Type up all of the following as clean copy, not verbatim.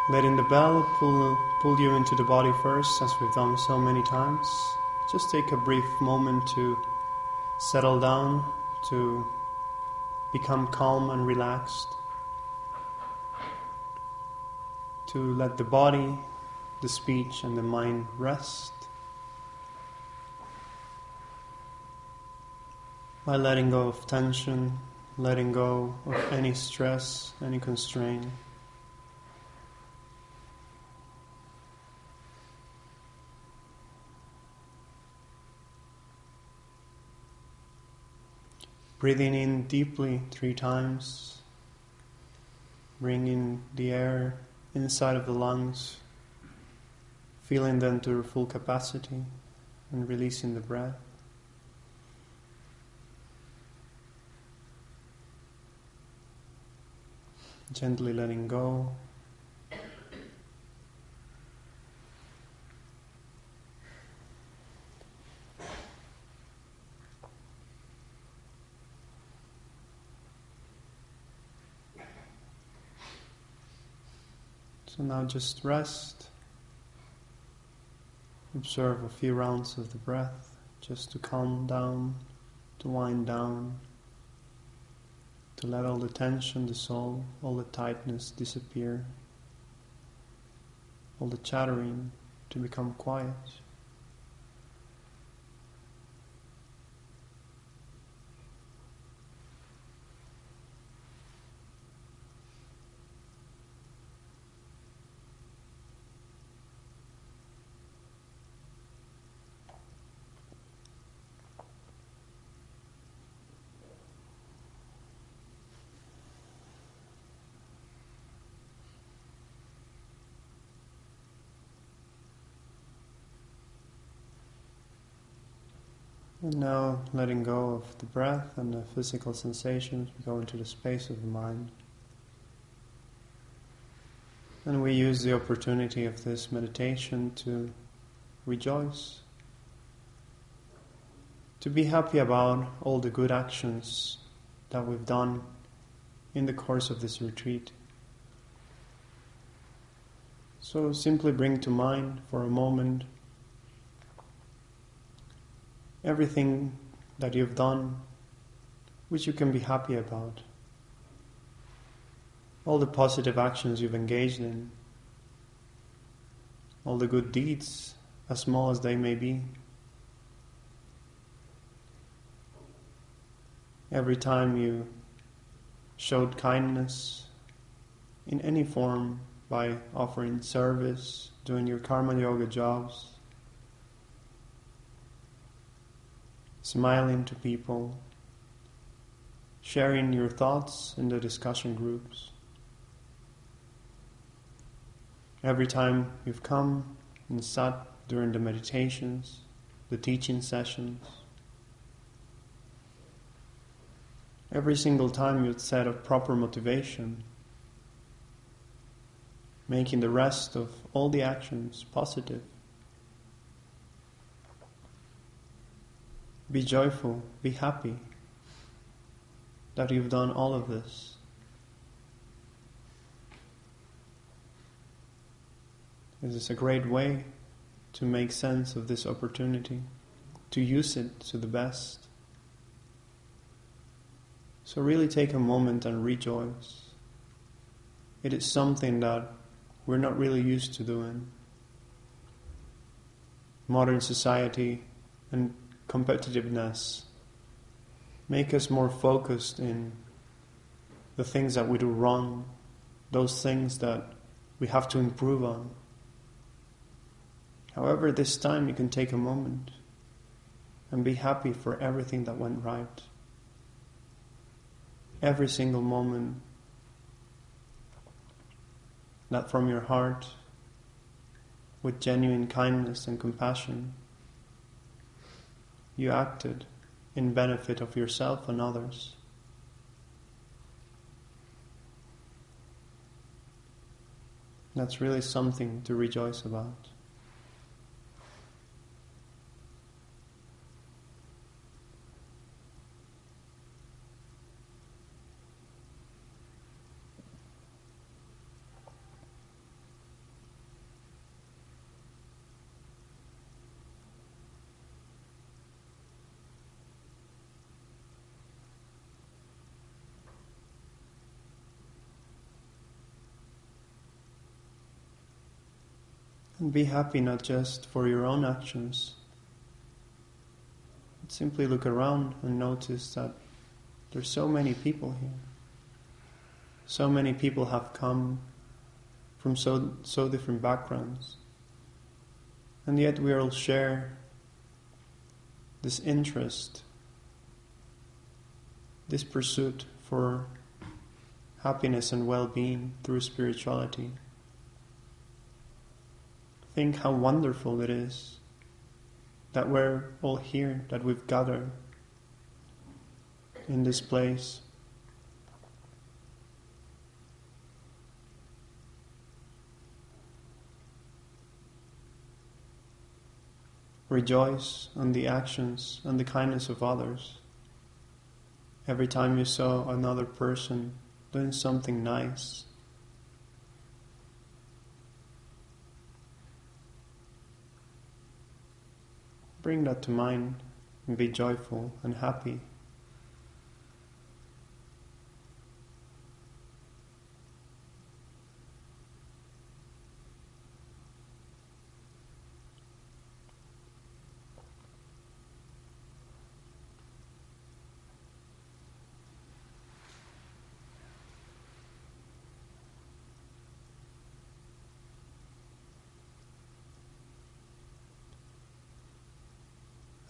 Letting the bell pull you into the body first, as we've done so many times. Just take a brief moment to settle down, to become calm and relaxed, to let the body, the speech and the mind rest by letting go of tension, letting go of any stress, any constraint. Breathing in deeply 3 times, bringing the air inside of the lungs, feeling them to their full capacity, and releasing the breath. Gently letting go. So now just rest. Observe a few rounds of the breath, just to calm down, to wind down, to let all the tension dissolve, all the tightness disappear, all the chattering to become quiet. And now, letting go of the breath and the physical sensations, we go into the space of the mind. And we use the opportunity of this meditation to rejoice, to be happy about all the good actions that we've done in the course of this retreat. So simply bring to mind for a moment everything that you've done which you can be happy about. All the positive actions you've engaged in, all the good deeds, as small as they may be. Every time you showed kindness in any form, by offering service, doing your karma yoga jobs, smiling to people, sharing your thoughts in the discussion groups. Every time you've come and sat during the meditations, the teaching sessions, every single time you'd set a proper motivation, making the rest of all the actions positive. Be joyful, be happy that you've done all of this. This is a great way to make sense of this opportunity, to use it to the best. So really take a moment and rejoice. It is something that we're not really used to doing. Modern society and competitiveness make us more focused in the things that we do wrong, those things that we have to improve on. However, this time you can take a moment and be happy for everything that went right. Every single moment that from your heart, with genuine kindness and compassion, you acted in benefit of yourself and others. That's really something to rejoice about. And be happy not just for your own actions, but simply look around and notice that there's so many people here. So many people have come from so different backgrounds. And yet we all share this interest, this pursuit for happiness and well-being through spirituality. Think how wonderful it is that we're all here, that we've gathered in this place. Rejoice on the actions and the kindness of others. Every time you saw another person doing something nice, bring that to mind and be joyful and happy.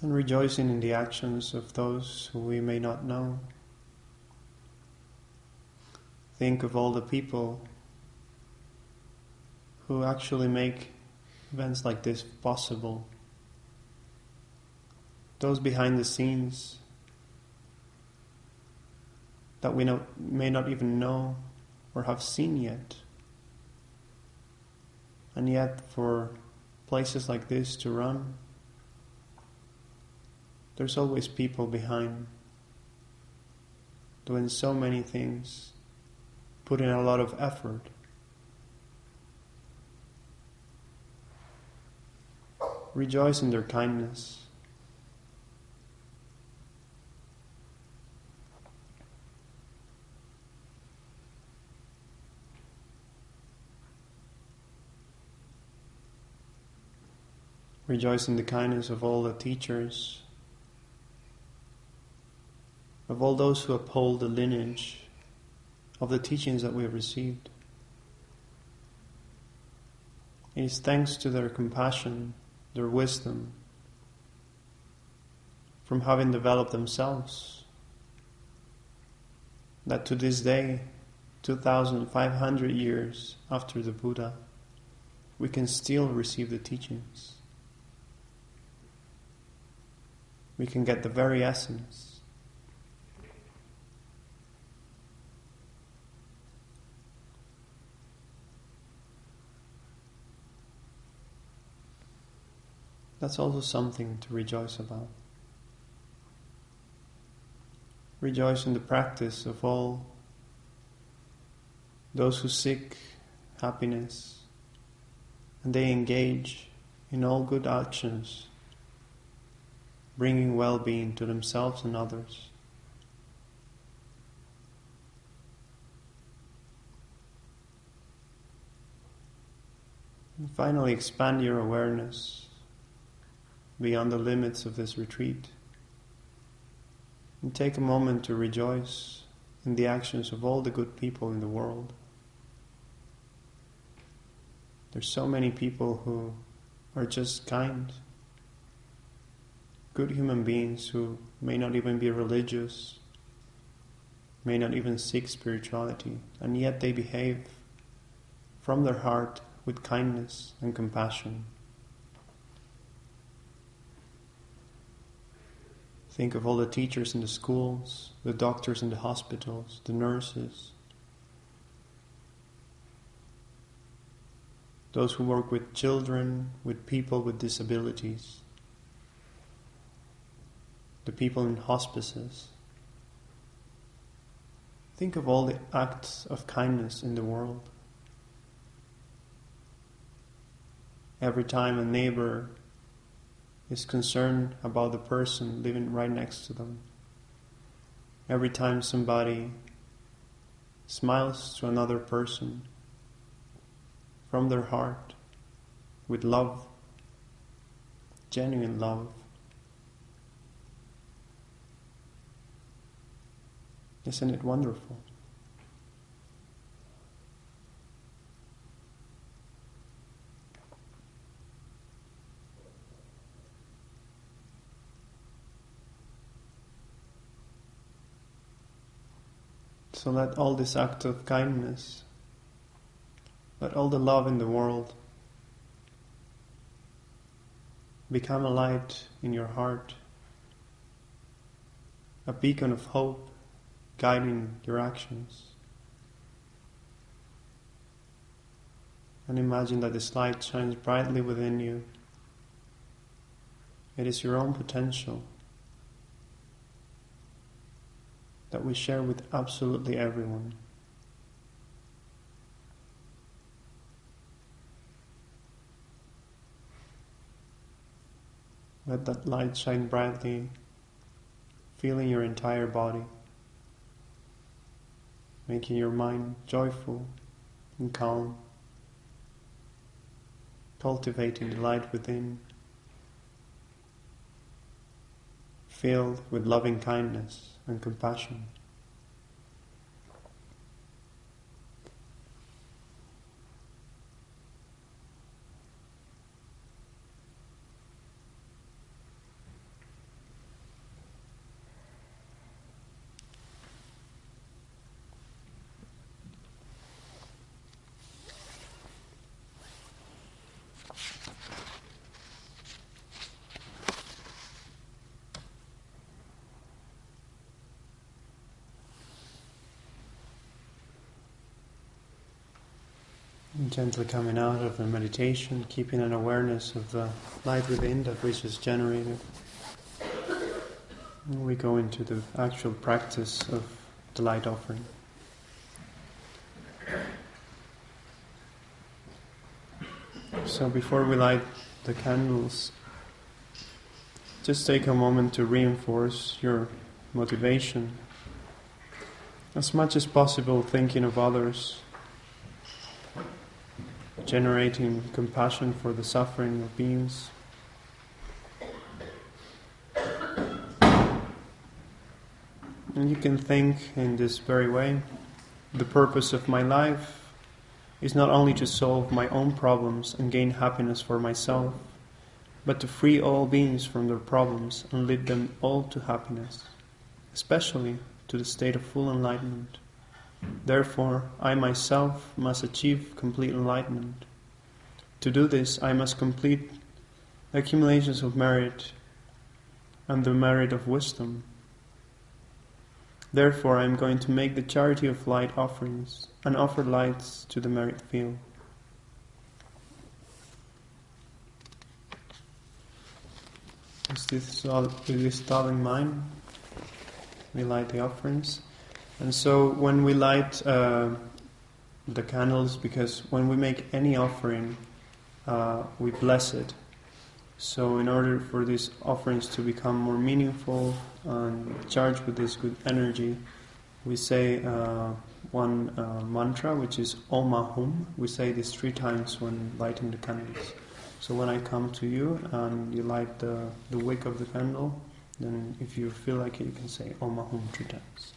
And rejoicing in the actions of those who we may not know. Think of all the people who actually make events like this possible. Those behind the scenes that we may not even know or have seen yet. And yet for places like this to run, there's always people behind, doing so many things, putting a lot of effort. Rejoice in their kindness. Rejoice in the kindness of all the teachers, of all those who uphold the lineage of the teachings that we have received. It is thanks to their compassion, their wisdom, from having developed themselves, that to this day, 2,500 years after the Buddha, we can still receive the teachings. We can get the very essence. That's also something to rejoice about. Rejoice in the practice of all those who seek happiness, and they engage in all good actions, bringing well-being to themselves and others. And finally, expand your awareness beyond the limits of this retreat, and take a moment to rejoice in the actions of all the good people in the world. There's so many people who are just kind, good human beings who may not even be religious, may not even seek spirituality, and yet they behave from their heart with kindness and compassion. Think of all the teachers in the schools, the doctors in the hospitals, the nurses, those who work with children, with people with disabilities, the people in hospices. Think of all the acts of kindness in the world. Every time a neighbor is concerned about the person living right next to them. Every time somebody smiles to another person from their heart, with love, genuine love. Isn't it wonderful? So let all this act of kindness, let all the love in the world become a light in your heart, a beacon of hope guiding your actions. And imagine that this light shines brightly within you. It is your own potential that we share with absolutely everyone. Let that light shine brightly, filling your entire body, making your mind joyful and calm, cultivating the light within, filled with loving kindness and compassion. Gently coming out of the meditation, keeping an awareness of the light within that which is generated. And we go into the actual practice of the light offering. So before we light the candles, just take a moment to reinforce your motivation. As much as possible, thinking of others, generating compassion for the suffering of beings. And you can think in this very way: the purpose of my life is not only to solve my own problems and gain happiness for myself, but to free all beings from their problems and lead them all to happiness, especially to the state of full enlightenment. Therefore, I myself must achieve complete enlightenment. To do this, I must complete the accumulations of merit and the merit of wisdom. Therefore, I am going to make the charity of light offerings and offer lights to the merit field. With this thought in mind, we light the offerings. And so when we light the candles, because when we make any offering, we bless it. So in order for these offerings to become more meaningful and charged with this good energy, we say one mantra, which is Om Ahum. We say this 3 times when lighting the candles. So when I come to you and you light the wick of the candle, then if you feel like it, you can say Om Ahum 3 times.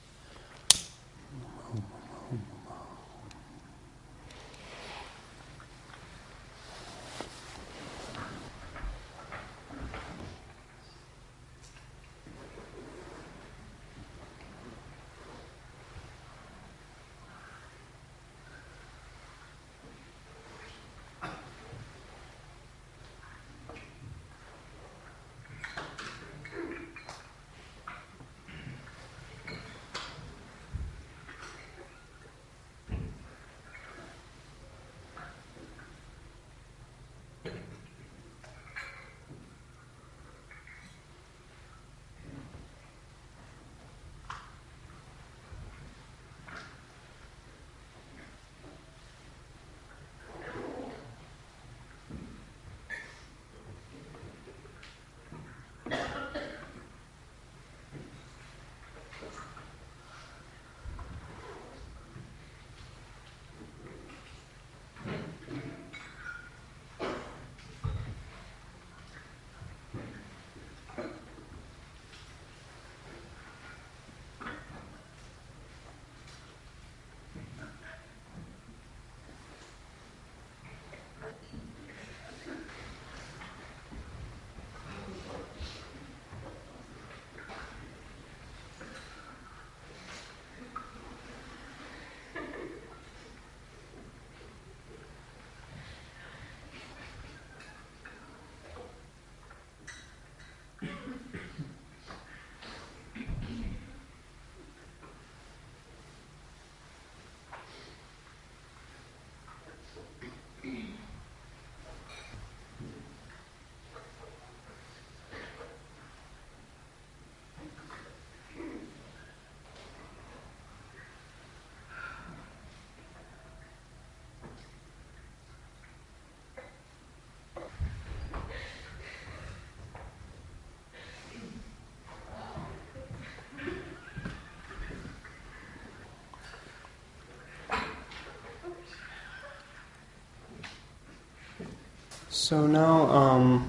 So now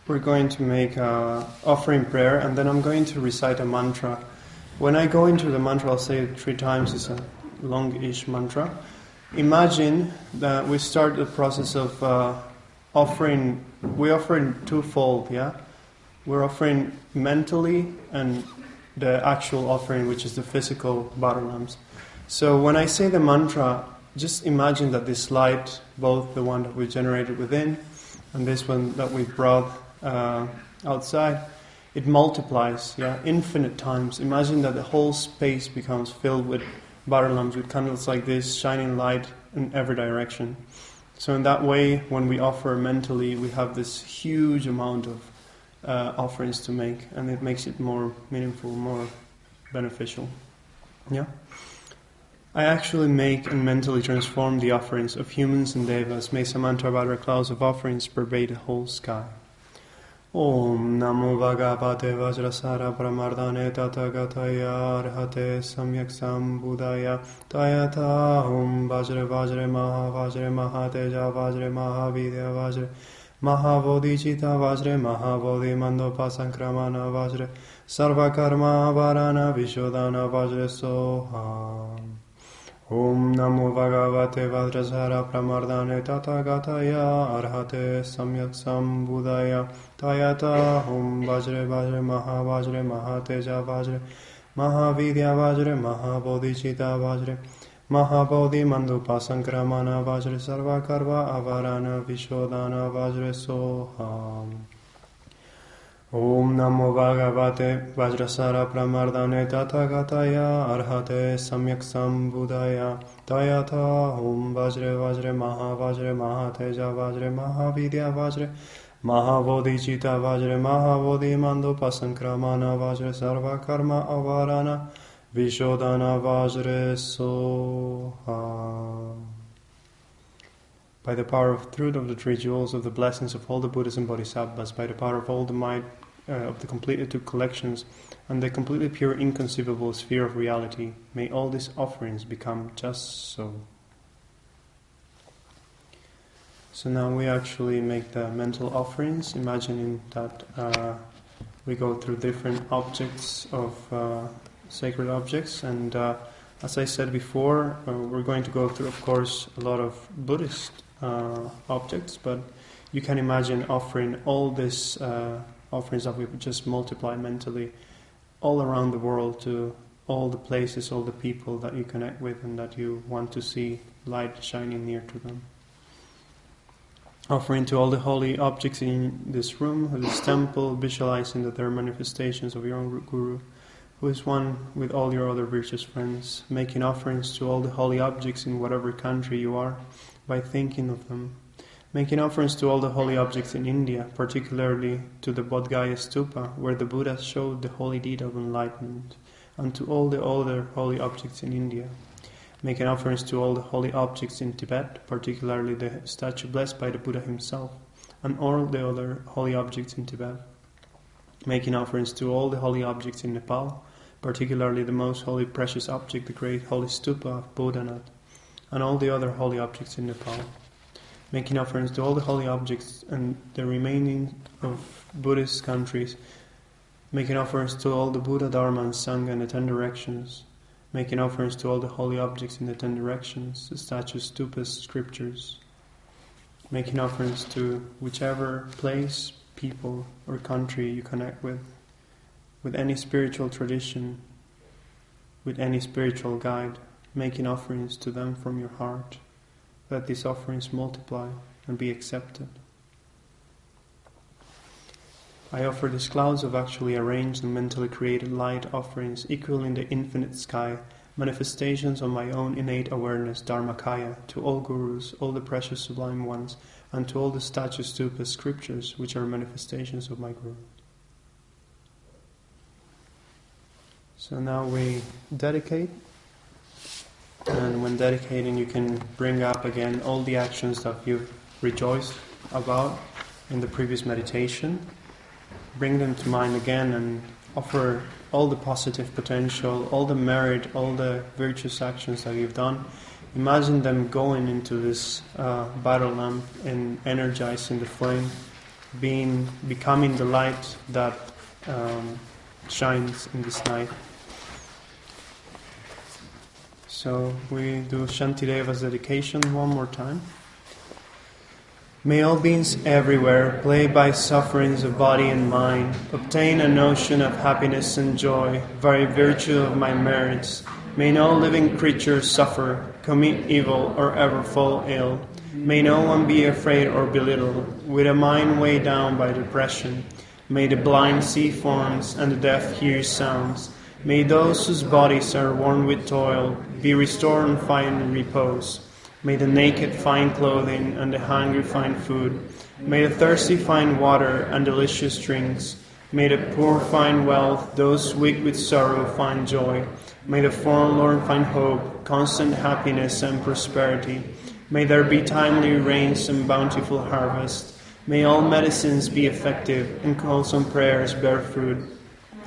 we're going to make an offering prayer, and then I'm going to recite a mantra. When I go into the mantra, I'll say it 3 times. It's a long-ish mantra. Imagine that we start the process of offering. We offer in twofold, yeah? We're offering mentally and the actual offering, which is the physical bottle lamps. So when I say the mantra, just imagine that this light, both the one that we generated within and this one that we brought outside, it multiplies, yeah, infinite times. Imagine that the whole space becomes filled with bottle lamps, with candles like this, shining light in every direction. So in that way, when we offer mentally, we have this huge amount of offerings to make, and it makes it more meaningful, more beneficial. Yeah? I actually make and mentally transform the offerings of humans and devas. May Samantabhadra clouds of offerings pervade the whole sky. Om Namo Bhagavate Vajrasara Pramardane Tathagataya Arhate Samyak Sambudaya Tayata Om Vajre Vajre Maha Vajre Mahateja Vajre Mahavidya Vajre Mahavodhijita Vajre Mahavodhi Mandopa Sankramana Vajre Sarva Karma Varana Vishodhana Vajre Soham. Om Namo Bhagavate Vajrasara Pramardane Tathagataya Arhate Samyak Sambudaya Tayata Om Vajre Vajre Maha Vajre Mahateja Vajre Mahavidya Vajre Mahabodhichita Vajre Mahabodhi Mandupa Sankramana Vajre Sarva Karva Avarana Vishodhana Vajre Soham. Om Namo Bhagavate Vajrasara Pramardane Tathagataya Arhate Samyak Sambudaya Tayata Om Vajre Vajre Maha Vajre Mahateja Vajre Mahavidya Vajre Mahavodhijita Vajre Mahabodhi Mandopa Sankramana Vajre Sarva Karma Avarana Vishodhana Vajre Soha. By the power of truth of the 3 jewels of the blessings of all the Buddhas and Bodhisattvas, by the power of all the might of the completely 2 collections, and the completely pure inconceivable sphere of reality, may all these offerings become just so. So now we actually make the mental offerings, imagining that we go through different objects of sacred objects, and as I said before, we're going to go through, of course, a lot of Buddhist objects, but you can imagine offering all these offerings that we just multiply mentally all around the world, to all the places, all the people that you connect with and that you want to see light shining near to them. Offering to all the holy objects in this room, or this temple, visualizing that they are manifestations of your own Guru, who is one with all your other virtuous friends, making offerings to all the holy objects in whatever country you are, by thinking of them. Making offerings to all the holy objects in India, particularly to the Bodh Gaya Stupa, where the Buddha showed the holy deed of enlightenment, and to all the other holy objects in India. Making offerings to all the holy objects in Tibet, particularly the statue blessed by the Buddha himself, and all the other holy objects in Tibet. Making offerings to all the holy objects in Nepal, particularly the most holy precious object, the great holy stupa of Bodhanath, and all the other holy objects in Nepal. Making offerings to all the holy objects and the remaining of Buddhist countries. Making offerings to all the Buddha, Dharma and Sangha in the 10 directions. Making offerings to all the holy objects in the 10 directions, the statues, stupas, scriptures. Making offerings to whichever place, people or country you connect with any spiritual tradition, with any spiritual guide. Making offerings to them from your heart, that these offerings multiply and be accepted. I offer these clouds of actually arranged and mentally created light offerings equal in the infinite sky, manifestations of my own innate awareness, Dharmakaya, to all gurus, all the precious sublime ones, and to all the statues, stupas, scriptures, which are manifestations of my Guru. So now we dedicate. And when dedicating, you can bring up again all the actions that you've rejoiced about in the previous meditation. Bring them to mind again and offer all the positive potential, all the merit, all the virtuous actions that you've done Imagine them going into this battle lamp and energizing the flame, becoming the light that shines in this night. So we do Shantideva's dedication one more time. May all beings everywhere, plagued by sufferings of body and mind, obtain a notion of happiness and joy, by virtue of my merits. May no living creature suffer, commit evil, or ever fall ill. May no one be afraid or belittled, with a mind weighed down by depression. May the blind see forms and the deaf hear sounds. May those whose bodies are worn with toil be restored and find repose. May the naked find clothing and the hungry find food. May the thirsty find water and delicious drinks. May the poor find wealth, those weak with sorrow find joy. May the forlorn find hope, constant happiness and prosperity. May there be timely rains and bountiful harvest. May all medicines be effective and wholesome prayers bear fruit.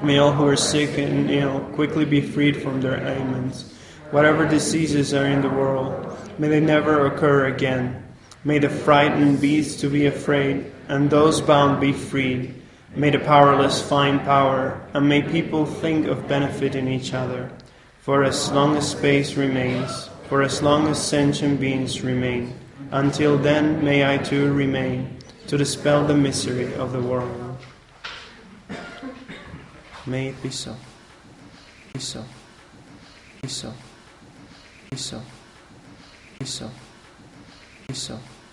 May all who are sick and ill quickly be freed from their ailments. Whatever diseases are in the world, may they never occur again. May the frightened beasts to be afraid, and those bound be freed. May the powerless find power, and may people think of benefiting each other. For as long as space remains, for as long as sentient beings remain, until then may I too remain, to dispel the misery of the world. May it be so. Be so. Be so. Be so. Be so. Be so.